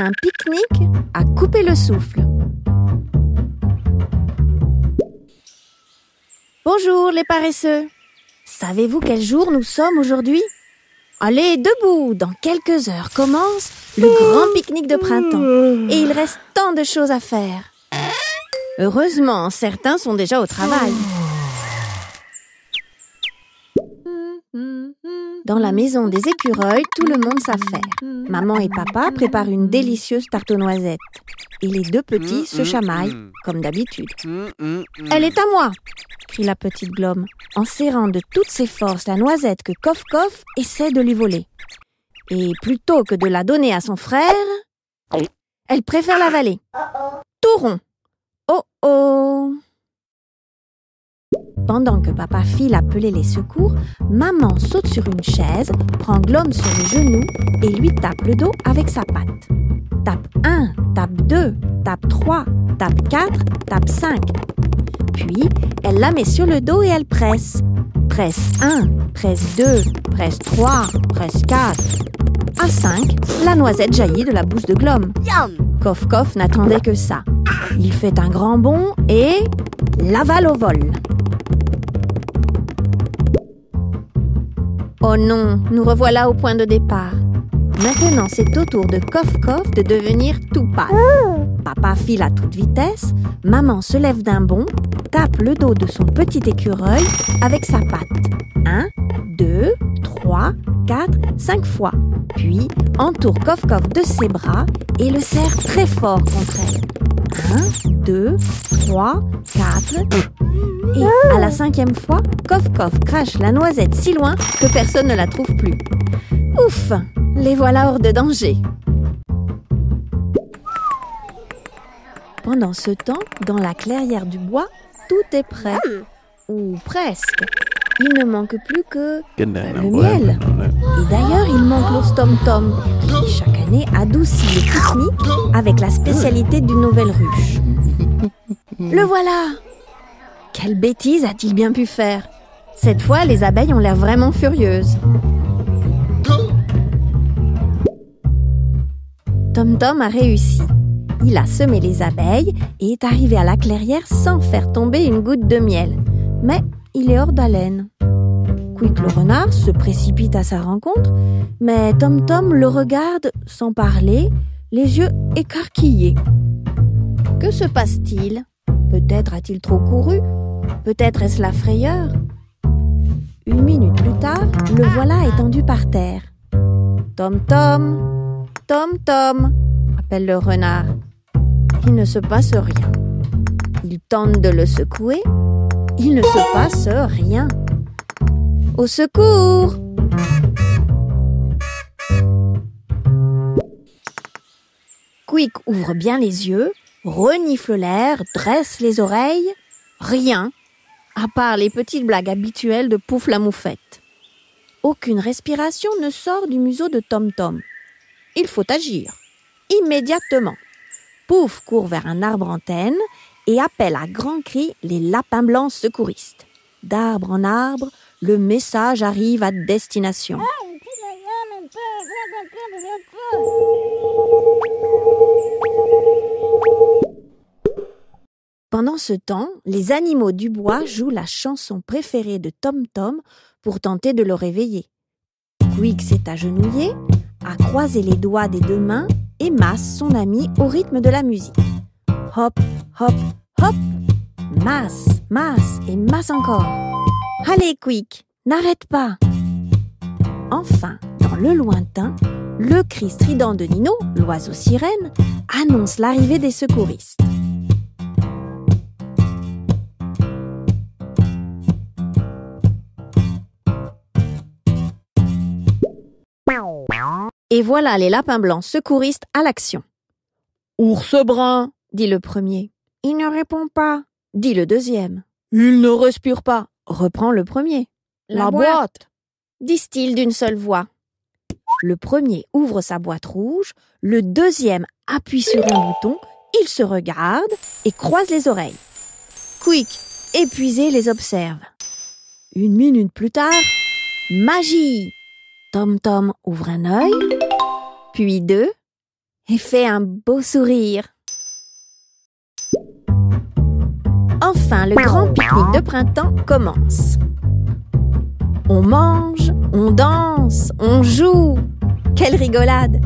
un pique-nique à couper le souffle. Bonjour les paresseux. Savez-vous quel jour nous sommes aujourd'hui? Allez, debout! Dans quelques heures commence le grand pique-nique de printemps. Et il reste tant de choses à faire. Heureusement, certains sont déjà au travail. Dans la maison des écureuils, tout le monde s'affaire. Maman et papa préparent une délicieuse tarte aux noisettes. Et les deux petits se chamaillent, comme d'habitude. « Elle est à moi !» crie la petite Glom, en serrant de toutes ses forces la noisette que Coff Coff essaie de lui voler. Et plutôt que de la donner à son frère, elle préfère l'avaler. Tout rond. Oh oh! Pendant que papa file appeler les secours, maman saute sur une chaise, prend Glom sur les genoux et lui tape le dos avec sa patte. Tape 1, tape 2, tape 3, tape 4, tape 5. Puis, elle la met sur le dos et elle presse. Presse 1, presse 2, presse 3, presse 4. À 5, la noisette jaillit de la bouche de Glom. Coff Coff n'attendait que ça. Il fait un grand bond et l'avale au vol. Oh non, nous revoilà au point de départ. Maintenant, c'est au tour de Coff Coff de devenir tout pâle. Papa file à toute vitesse, maman se lève d'un bond, tape le dos de son petit écureuil avec sa patte. 1, 2, 3, 4, 5 fois. Puis, entoure Coff Coff de ses bras et le serre très fort contre elle. 1, 2, 3, 4... Et à la 5e fois, Coff Coff crache la noisette si loin que personne ne la trouve plus. Ouf, les voilà hors de danger. Pendant ce temps, dans la clairière du bois, tout est prêt. Ou presque. Il ne manque plus que le miel. Et d'ailleurs, il manque l'ours Tom Tom, qui chaque année adoucit le pique-nique avec la spécialité d'une nouvelle ruche. Le voilà! Quelle bêtise a-t-il bien pu faire? Cette fois, les abeilles ont l'air vraiment furieuses. Tom Tom a réussi. Il a semé les abeilles et est arrivé à la clairière sans faire tomber une goutte de miel. Mais il est hors d'haleine. Quick le renard se précipite à sa rencontre, mais Tom Tom le regarde sans parler, les yeux écarquillés. Que se passe-t-il? Peut-être a-t-il trop couru? Peut-être est-ce la frayeur? 1 minute plus tard, le voilà étendu par terre. Tom Tom, Tom Tom, appelle le renard. Il ne se passe rien. Il tente de le secouer. Il ne se passe rien. Au secours! Quick ouvre bien les yeux, renifle l'air, dresse les oreilles. Rien, à part les petites blagues habituelles de Pouf la moufette. Aucune respiration ne sort du museau de Tom Tom. Il faut agir, immédiatement. Pouf court vers un arbre antenne et appelle à grands cris les lapins blancs secouristes. D'arbre en arbre, le message arrive à destination. Pendant ce temps, les animaux du bois jouent la chanson préférée de Tom Tom pour tenter de le réveiller. Quick s'est agenouillé, a croisé les doigts des 2 mains et masse son ami au rythme de la musique. Hop, hop, hop, masse, masse et masse encore. Allez Quick, n'arrête pas. Enfin, dans le lointain, le cri strident de Nino, l'oiseau sirène, annonce l'arrivée des secouristes. Et voilà les lapins blancs secouristes à l'action. « Ours brun !» dit le premier. « Il ne répond pas !» dit le deuxième. « Il ne respire pas !» reprend le premier. « La boîte !» disent-ils d'une seule voix. Le premier ouvre sa boîte rouge, le deuxième appuie sur un bouton, ils se regardent et croisent les oreilles. Quick, épuisé, les observe. 1 minute plus tard, magie! Tom Tom ouvre un œil, puis 2, et fait un beau sourire. Enfin, le grand pique-nique de printemps commence. On mange, on danse, on joue. Quelle rigolade!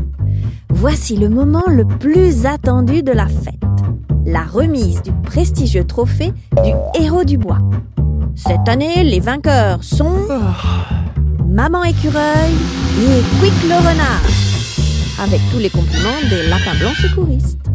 Voici le moment le plus attendu de la fête. La remise du prestigieux trophée du héros du bois. Cette année, les vainqueurs sont Maman Écureuil et Quick le renard, avec tous les compliments des lapins blancs secouristes.